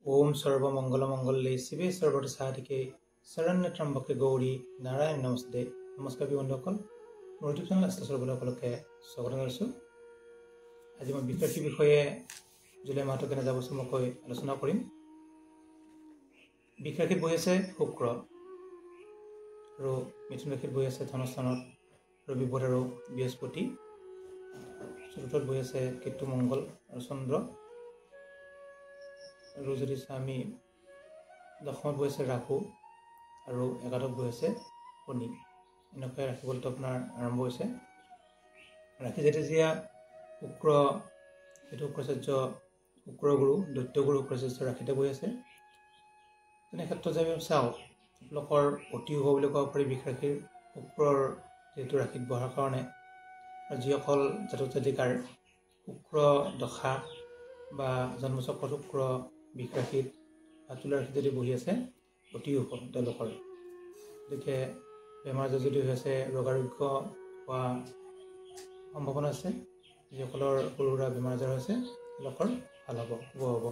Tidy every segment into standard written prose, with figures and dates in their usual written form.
ओम सर्वमंगलमंगले शिवे सर्वसाधिके शरण्य त्र्यंबके गौरी नारायण नमस्ते। नमस्कार बंधुসকল, মোৰ ইউটিউব চেনেল আস্থা সকলোকে স্বাগত জনাইছোঁ। আজি মই বিশেষ বিষয়ে জুলাই মাহটো কেনে যাব মই আলোচনা কৰিম। বিশেষত বহি আছে শুক্ৰ আৰু মিথুন ৰাশিত বহি আছে ধনস্থানত ৰবি বুধ আৰু বৃহস্পতি। চতুৰ্থত বহি আছে কেতু মংগল আৰু চন্দ্ৰ। আৰু যদি আমি দশমত বহি আছে ৰাহু আৰু একাদশত বহি আছে শনি। এনেকৈ ৰাশিফলটো আপোনাৰ আৰম্ভ হৈছে। ৰাশি যেতিয়া শুক্ৰ এইটো শুক্ৰাচাৰ্য শুক্ৰগুৰু দৈত্যগুৰু শুক্ৰাচাৰ্য ৰাশিতে বহি আছে। তেনে ক্ষেত্ৰত যে আমি চাওঁ লোকৰ অতি শুভ বুলি ক'ব পাৰি বিষ ৰাশিৰ শুক্ৰৰ যিহেতু ৰাশিত বহাৰ কাৰণে। আৰু যিসকল জাতক জাতিকাৰ শুক্ৰ দশা বা জন্মচক্ৰত শুক্ৰ বিষ ৰাশিত বা তুলা ৰাশিত যদি বহি আছে অতি শুভ তেওঁলোকৰ। গতিকে বেমাৰ আজাৰ যদি হৈ আছে ৰোগাৰোগ্য হোৱা সম্ভাৱনা আছে। যিসকলৰ সৰু সুৰা বেমাৰ আজাৰ হৈছে তেওঁলোকৰ ভাল হ'ব, শুভ হ'ব।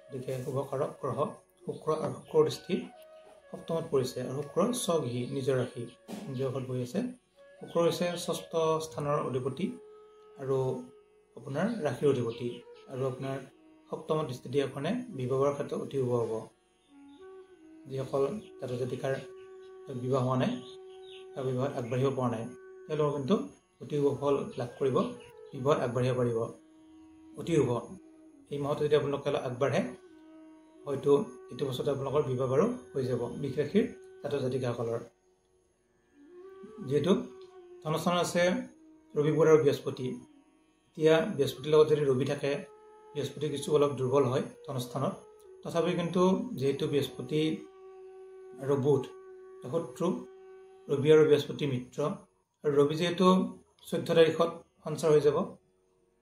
গতিকে শুভকাৰক গ্ৰহ শুক্ৰ আৰু শুক্ৰৰ দৃষ্টি সপ্তমত পৰিছে আৰু শুক্ৰ স্বগৃহী নিজৰ ৰাশি নিজৰ ঘৰত বহি আছে। শুক্ৰ হৈছে ষষ্ঠ স্থানৰ অধিপতি আৰু আপোনাৰ ৰাশিৰ অধিপতি আৰু আপোনাৰ সপ্তমত দৃষ্টি দিয়াৰ কাৰণে বিবাহৰ ক্ষেত্ৰত অতি শুভ হ'ব। যিসকল জাতক জাতিকাৰ বিবাহ হোৱা নাই বা বিবাহত আগবাঢ়িব পৰা নাই তেওঁলোকৰ কিন্তু অতি শুভ ফল লাভ কৰিব, বিবাহত আগবাঢ়িব পাৰিব। অতি শুভ এই মাহত যদি আপোনালোকে আগবাঢ়ে হয়তো এইটো বছৰতে আপোনালোকৰ বিবাহ বাৰু হৈ যাব বিষ ৰাশিৰ জাতক জাতিকাসকলৰ। যিহেতু ধনস্থানত আছে ৰবি বুধ আৰু বৃহস্পতি। এতিয়া বৃহস্পতিৰ লগত যদি ৰবি থাকে বৃহস্পতি কিছু অলপ দুৰ্বল হয় ধনস্থানত। তথাপি কিন্তু যিহেতু বৃহস্পতি আৰু বুধ শত্ৰু, ৰবি আৰু বৃহস্পতি মিত্ৰ আৰু ৰবি যিহেতু 14 তাৰিখত সঞ্চাৰ হৈ যাব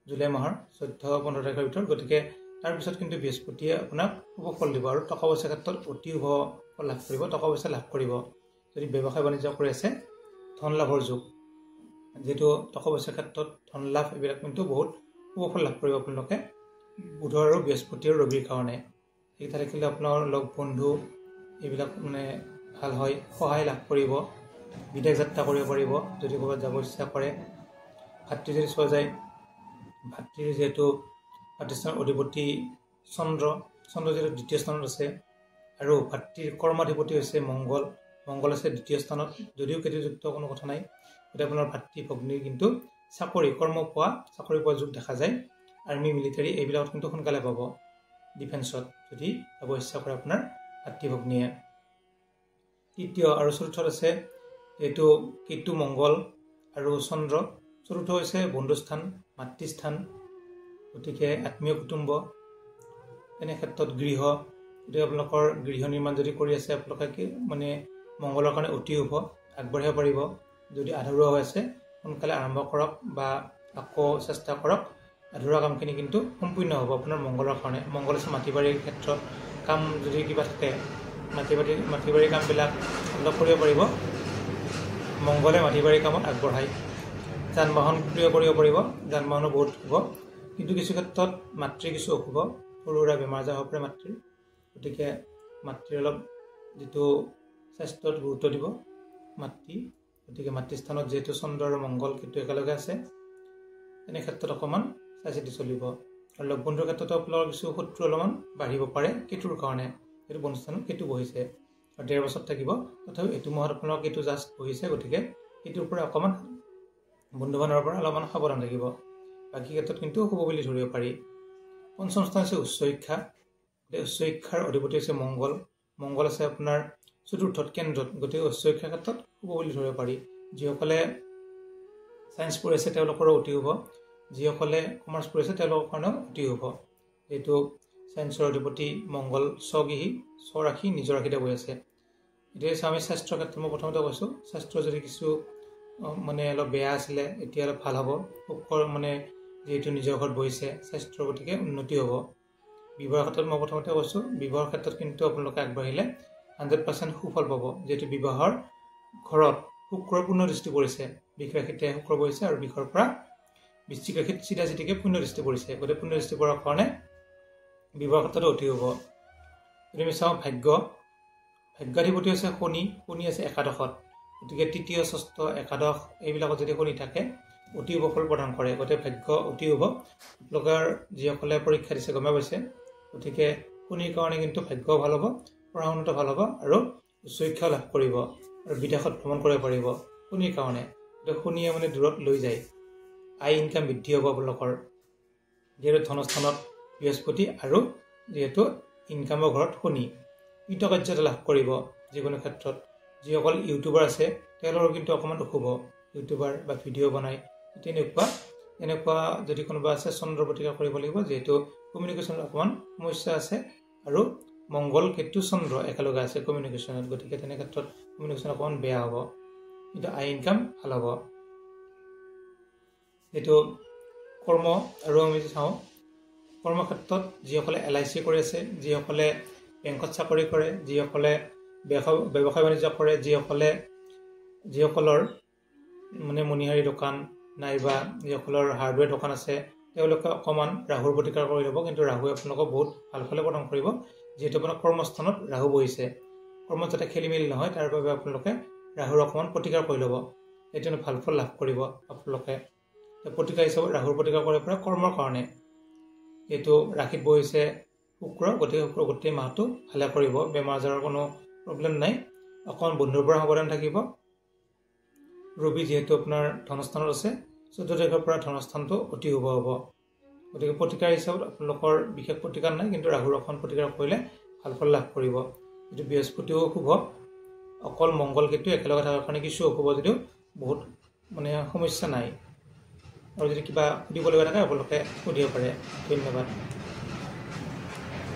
জুলাই মাহৰ 14-15 তাৰিখৰ ভিতৰত। গতিকে তাৰপিছত কিন্তু বৃহস্পতিয়ে আপোনাক শুভ ফল দিব আৰু টকা পইচাৰ ক্ষেত্ৰত অতি শুভ ফল লাভ কৰিব, টকা পইচা লাভ কৰিব। যদি ব্যৱসায় বাণিজ্য কৰি আছে ধন লাভৰ যুগ, যিহেতু টকা পইচাৰ ক্ষেত্ৰত ধন লাভ এইবিলাক কিন্তু বহুত শুভ ফল লাভ কৰিব আপোনালোকে বুধ আৰু বৃহস্পতি আৰু ৰবিৰ কাৰণে। এইকেইটা থাকিলে আপোনাৰ লগ বন্ধু এইবিলাক ভাল হয়, সহায় লাভ কৰিব, বিদেশ যাত্ৰা কৰিব পাৰিব যদি ক'ৰবাত যাব ইচ্ছা কৰে। ভাতৃ যদি চোৱা যায়, ভাতৃৰ যিহেতু ভাতৃস্থানৰ অধিপতি চন্দ্ৰ যিহেতু দ্বিতীয় স্থানত আছে আৰু ভাতৃৰ কৰ্মাধিপতি হৈছে মংগল আছে দ্বিতীয় স্থানত। যদিও কেতুযুক্ত কোনো কথা নাই, গতিকে আপোনাৰ ভাতৃ ভগ্নীৰ কিন্তু চাকৰি পোৱা যুগ দেখা যায়। আৰ্মি মিলিটাৰী এইবিলাকত কিন্তু সোনকালে পাব, ডিফেন্সত যদি যাব ইচ্ছা কৰে আপোনাৰ ভাতৃ ভগ্নীয়ে। তৃতীয় আৰু চতুৰ্থত আছে যিহেতু কেতু মংগল আৰু চন্দ্ৰ। চতুৰ্থ হৈছে বন্ধুস্থান মাতৃস্থান, গতিকে আত্মীয় কুটুম্ব। তেনে ক্ষেত্ৰত গৃহ যদি আপোনালোকৰ গৃহ নিৰ্মাণ যদি কৰি আছে আপোনালোকে মংগলৰ কাৰণে অতি শুভ, আগবাঢ়িব পাৰিব। যদি আধৰুৱা হৈ আছে সোনকালে আৰম্ভ কৰক বা আকৌ চেষ্টা কৰক। আধৰুৱা কামখিনি কিন্তু সম্পূৰ্ণ হ'ব আপোনাৰ মংগলৰ কাৰণে। মংগল আছে মাটি বাৰীৰ ক্ষেত্ৰত কাম যদি কিবা থাকে মাটি বাৰীৰ কামবিলাক অলপ কৰিব পাৰিব। মংগলে মাটি বাৰীৰ কামত আগবঢ়ায়। যান বাহন ক্ৰয় কৰিব পাৰিব, যান বাহনো বহুত শুভ। কিন্তু কিছু ক্ষেত্ৰত মাতৃৰ কিছু অশুভ, সৰু সুৰা বেমাৰ আজাৰ হ'ব পাৰে মাতৃৰ। গতিকে মাতৃৰ অলপ যিটো স্বাস্থ্যত গুৰুত্ব দিব মাতৃ। গতিকে মাতৃস্থানত যিহেতু চন্দ্ৰ আৰু মংগল কেতু একেলগে আছে তেনে ক্ষেত্ৰত অকণমান চাই চিতি চলিব। আৰু লগ বন্ধুৰ ক্ষেত্ৰতো আপোনালোকৰ কিছু শত্ৰু অলপমান বাঢ়িব পাৰে কেতুৰ কাৰণে। এইটো বন্ধুস্থানত কেতু বহিছে আৰু 1.5 বছৰ থাকিব। তথাপিও এইটো মাহত আপোনালোকৰ কেতু জাষ্ট বহিছে, গতিকে সেইটোৰ পৰা অকণমান বন্ধু বান্ধৱৰ পৰা অলপমান সাৱধান থাকিব। বাকী ক্ষেত্ৰত কিন্তু শুভ বুলি ধৰিব পাৰি। পঞ্চম স্থান হৈছে উচ্চ শিক্ষা। উচ্চ শিক্ষাৰ অধিপতি হৈছে মংগল আছে আপোনাৰ চতুৰ্থত কেন্দ্ৰত, গতিকে উচ্চ শিক্ষাৰ ক্ষেত্ৰত শুভ বুলি ধৰিব পাৰি। যিসকলে ছায়েন্স পঢ়ি আছে তেওঁলোকৰো অতি শুভ, যিসকলে কমাৰ্চ পঢ়ি আছে তেওঁলোকৰ কাৰণেও অতি শুভ। যিহেতু ছায়েন্সৰ অধিপতি মংগল স্বগৃহী স্বৰাশি নিজৰ ৰাশিতে বহি আছে। এতিয়া আমি স্বাস্থ্যৰ ক্ষেত্ৰত মই প্ৰথমতে কৈছোঁ স্বাস্থ্য যদি কিছু অলপ বেয়া আছিলে এতিয়া অলপ ভাল হ'ব। শুক্ৰ যিহেতু নিজৰ ঘৰত বহিছে স্বাস্থ্যৰ গতিকে উন্নতি হ'ব। বিবাহৰ ক্ষেত্ৰত মই প্ৰথমতে কৈছোঁ বিবাহৰ ক্ষেত্ৰত কিন্তু আপোনালোকে আগবাঢ়িলে 100% সুফল পাব। যিহেতু বিবাহৰ ঘৰত শুক্ৰৰ পূৰ্ণ দৃষ্টি পৰিছে, বিষ ৰাশিতে শুক্ৰ বহিছে আৰু বিষৰ পৰা বৃশ্চিক ৰাশিত চিধা চিঠিকে পূৰ্ণ দৃষ্টি পৰিছে। গতিকে পূৰ্ণ দৃষ্টি পৰাৰ কাৰণে বিবাহৰ ক্ষেত্ৰতো অতি শুভ। যদি আমি চাওঁ ভাগ্যাধিপতি হৈছে শনি আছে একাদশত, গতিকে তৃতীয় ষষ্ঠ একাদশ এইবিলাকত যদি শনি থাকে অতি শুভ ফল প্ৰদান কৰে। গতিকে ভাগ্য অতি শুভ। আপোনালোকৰ যিসকলে পৰীক্ষা দিছে গমে পাইছে, গতিকে শনিৰ কাৰণে কিন্তু ভাগ্য ভাল হ'ব, পঢ়া শুনাটো ভাল হ'ব আৰু উচ্চ শিক্ষা লাভ কৰিব আৰু বিদেশত ভ্ৰমণ কৰিব পাৰিব শনিৰ কাৰণে। গতিকে শনিয়ে মানে দূৰত লৈ যায়, আয় ইনকাম বৃদ্ধি হ'ব আপোনালোকৰ, যিহেতু ধনস্থানত বৃহস্পতি আৰু যিহেতু ইনকামৰ ঘৰত শনি। কৃতকাৰ্যতা লাভ কৰিব যিকোনো ক্ষেত্ৰত। যিসকল ইউটিউবাৰ আছে তেওঁলোকৰ কিন্তু অকণমান অশুভ, ইউটিউবাৰ বা ভিডিঅ' বনায় এনেকুৱা যদি কোনোবা আছে চন্দ্ৰ প্ৰতিকাৰ কৰিব লাগিব, যিহেতু কমিউনিকেশ্যনত অকণমান সমস্যা আছে আৰু মংগল কেতু চন্দ্ৰ একেলগে আছে কমিউনিকেশ্যনত, গতিকে তেনে ক্ষেত্ৰত কমিউনিকেশ্যন অকণমান বেয়া হ'ব, কিন্তু আয় ইনকাম ভাল হ'ব। এইটো কৰ্ম আৰু আমি চাওঁ কৰ্মক্ষেত্ৰত যিসকলে LIC কৰি আছে, যিসকলে বেংকত চাকৰি কৰে, যিসকলে ব্যৱসায় বাণিজ্য কৰে, যিসকলৰ মানে মণিহাৰী দোকান নাইবা যিসকলৰ হাৰ্ডৱেৰ দোকান আছে, তেওঁলোকে অকণমান ৰাহুৰ প্ৰতিকাৰ কৰি ল'ব। কিন্তু ৰাহুৱে আপোনালোকক বহুত ভাল ফলে প্ৰদান কৰিব, যিহেতু আপোনাৰ কৰ্মস্থানত ৰাহু বহিছে। কৰ্মত যাতে খেলি মেলি নহয় তাৰ বাবে আপোনালোকে ৰাহুৰ অকণমান প্ৰতিকাৰ কৰি ল'ব, এইটো ভাল ফল লাভ কৰিব আপোনালোকে। প্ৰতিকাৰ হিচাপত ৰাহুৰ প্ৰতিকাৰ কৰিব পাৰে কৰ্মৰ কাৰণে। এইটো ৰাশিত বহিছে শুক্ৰ, গতিকে শুক্ৰ গোটেই মাহটো ভালে কৰিব, বেমাৰ আজাৰৰ কোনো প্ৰব্লেম নাই। অকণমান বন্ধুৰ পৰা সাৱধান থাকিব। ৰবি যিহেতু আপোনাৰ ধনস্থানত আছে, 14 তাৰিখৰ পৰা ধনস্থানটো অতি শুভ হ'ব। গতিকে প্ৰতিকাৰ হিচাপত আপোনালোকৰ বিশেষ প্ৰতিকাৰ নাই, কিন্তু ৰাহুৰ অকণমান প্ৰতিকাৰ কৰিলে ভাল ফল লাভ কৰিব। যিটো বৃহস্পতিও শুভ, অকল মংগল কেতু একেলগে থকাৰ কাৰণে কিছু অশুভ, যদিও বহুত মানে সমস্যা নাই। আৰু যদি কিবা সুধিবলগীয়া থাকে আপোনালোকে সুধিব পাৰে। ধন্যবাদ।